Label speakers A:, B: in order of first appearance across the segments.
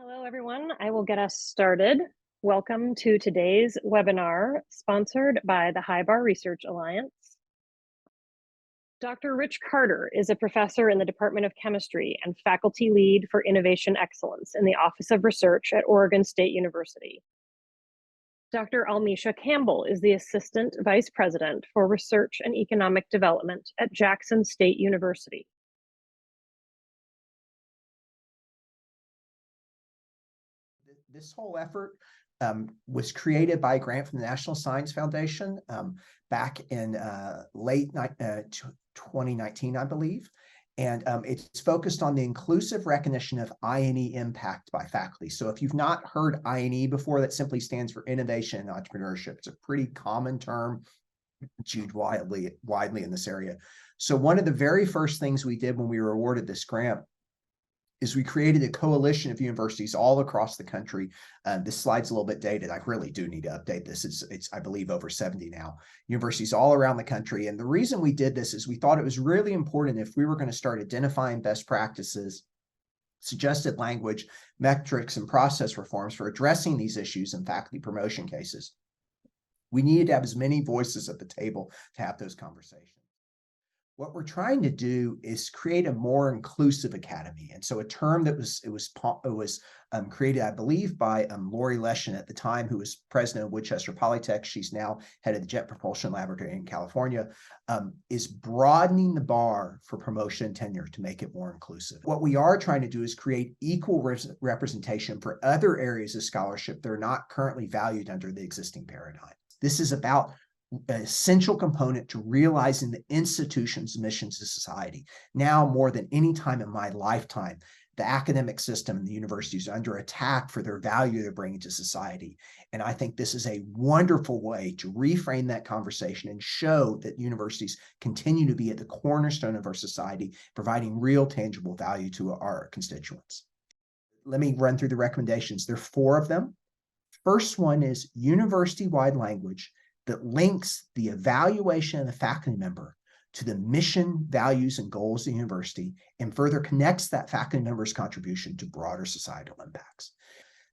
A: Hello, everyone. I will get us started. Welcome to today's webinar, sponsored by the High Bar Research Alliance. Dr. Rich Carter is a professor in the Department of Chemistry and faculty lead for Innovation Excellence in the Office of Research at Oregon State University. Dr. Almisha Campbell is the Assistant Vice President for Research and Economic Development at Jackson State University.
B: This whole effort was created by a grant from the National Science Foundation back in late 2019, I believe. And it's focused on the inclusive recognition of I&E impact by faculty. So if you've not heard I&E before, that simply stands for innovation and entrepreneurship. It's a pretty common term. It's used widely in this area. So one of the very first things we did when we were awarded this grant is we created a coalition of universities all across the country. This slide's a little bit dated. I really do need to update this. It's I believe, over 70 now. Universities all around the country. And the reason we did this is we thought it was really important if we were going to start identifying best practices, suggested language, metrics, and process reforms for addressing these issues in faculty promotion cases. We needed to have as many voices at the table to have those conversations. What we're trying to do is create a more inclusive academy. And so a term that was created, I believe, by Lori Leshin at the time, who was president of Woodchester Polytech. She's now head of the Jet Propulsion Laboratory in California, is broadening the bar for promotion and tenure to make it more inclusive. What we are trying to do is create equal representation for other areas of scholarship that are not currently valued under the existing paradigm. This is about an essential component to realizing the institution's mission to society. Now, more than any time in my lifetime, the academic system and the universities are under attack for their value they're bringing to society. And I think this is a wonderful way to reframe that conversation and show that universities continue to be at the cornerstone of our society, providing real tangible value to our constituents. Let me run through the recommendations. There are 4 of them. First one is university-wide language that links the evaluation of the faculty member to the mission, values, and goals of the university, and further connects that faculty member's contribution to broader societal impacts.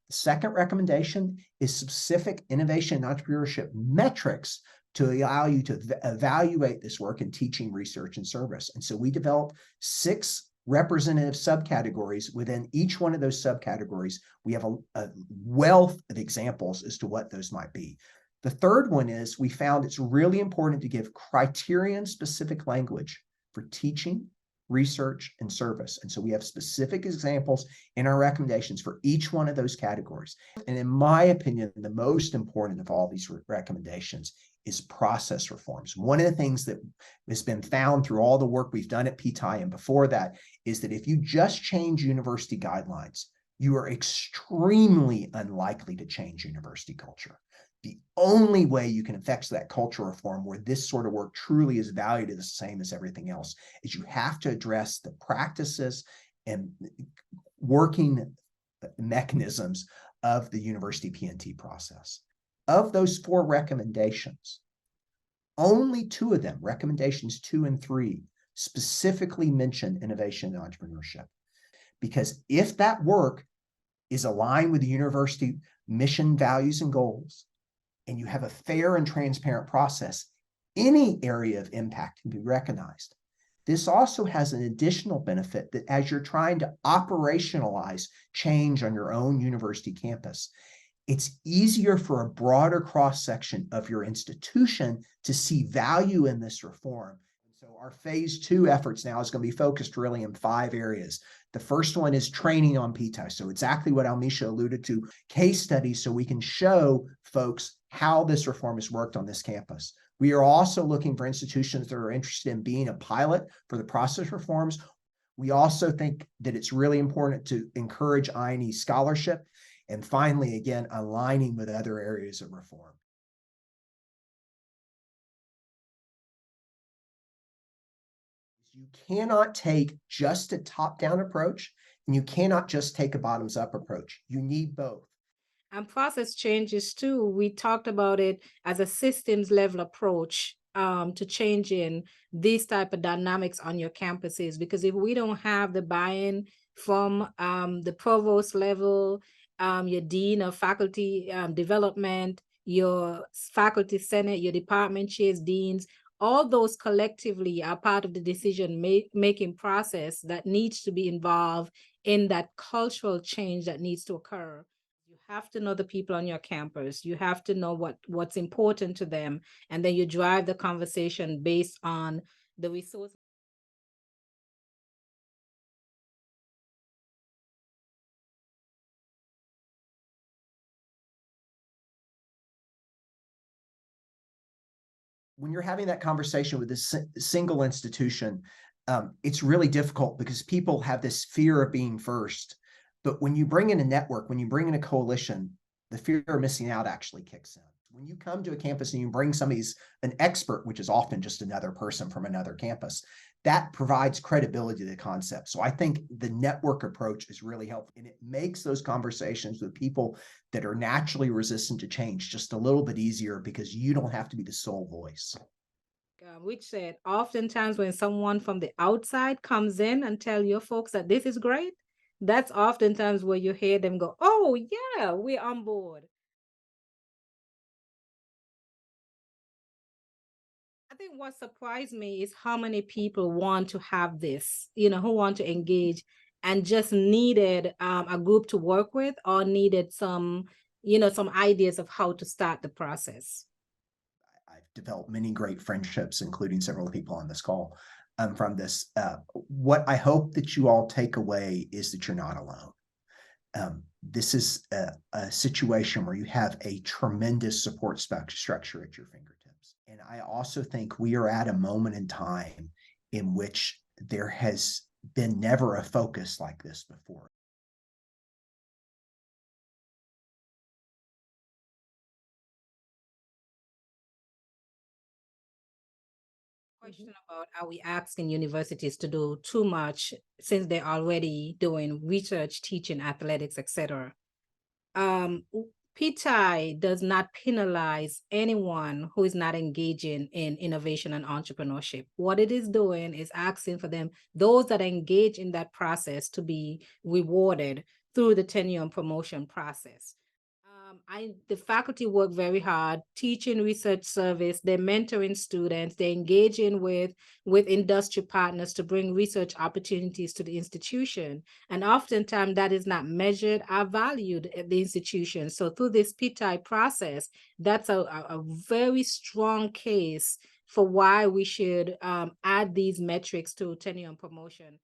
B: The second recommendation is specific innovation and entrepreneurship metrics to allow you to evaluate this work in teaching, research, and service. And so we developed 6 representative subcategories. Within each one of those subcategories, we have a wealth of examples as to what those might be. The third one is we found it's really important to give criterion-specific language for teaching, research, and service. And so we have specific examples in our recommendations for each one of those categories. And in my opinion, the most important of all these recommendations is process reforms. One of the things that has been found through all the work we've done at PTI and before that is that if you just change university guidelines, you are extremely unlikely to change university culture. The only way you can affect that cultural reform where this sort of work truly is valued the same as everything else is you have to address the practices and working mechanisms of the university P&T process. Of those 4 recommendations, only 2 of them, recommendations 2 and 3, specifically mention innovation and entrepreneurship. Because if that work is aligned with the university mission, values, and goals, and you have a fair and transparent process, any area of impact can be recognized. This also has an additional benefit that as you're trying to operationalize change on your own university campus, it's easier for a broader cross-section of your institution to see value in this reform. So our phase 2 efforts now is going to be focused really in 5 areas. The first one is training on PTI. So exactly what Almisha alluded to, case studies so we can show folks how this reform has worked on this campus. We are also looking for institutions that are interested in being a pilot for the process reforms. We also think that it's really important to encourage I&E scholarship. And finally, again, aligning with other areas of reform. You cannot take just a top-down approach, and you cannot just take a bottoms-up approach. You need both.
C: And process changes too. We talked about it as a systems level approach to changing these type of dynamics on your campuses, because if we don't have the buy-in from the provost level, your dean of faculty development, your faculty senate, your department chairs, deans, all those collectively are part of the decision making process that needs to be involved in that cultural change that needs to occur. You have to know the people on your campus. You have to know what's important to them. And then you drive the conversation based on the resource.
B: When you're having that conversation with this single institution, it's really difficult because people have this fear of being first. But when you bring in a network, when you bring in a coalition, the fear of missing out actually kicks in. When you come to a campus and you bring somebody's an expert, which is often just another person from another campus, that provides credibility to the concept. So I think the network approach is really helpful, and it makes those conversations with people that are naturally resistant to change just a little bit easier because you don't have to be the sole voice.
C: Which said, oftentimes when someone from the outside comes in and tell your folks that this is great, that's oftentimes where you hear them go, oh yeah, we're on board. I think what surprised me is how many people want to have this, who want to engage and just needed a group to work with or needed some ideas of how to start the process.
B: I've developed many great friendships, including several of the people on this call from this. What I hope that you all take away is that you're not alone. This is a situation where you have a tremendous support structure at your fingertips. And I also think we are at a moment in time in which there has been never a focus like this before.
C: Question about, are we asking universities to do too much since they're already doing research, teaching, athletics, etc.? PTI does not penalize anyone who is not engaging in innovation and entrepreneurship. What it is doing is asking for them, those that engage in that process, to be rewarded through the tenure and promotion process. The faculty work very hard, teaching research service, they're mentoring students, they're engaging with industry partners to bring research opportunities to the institution. And oftentimes that is not measured or valued at the institution. So through this PTI process, that's a very strong case for why we should add these metrics to tenure and promotion.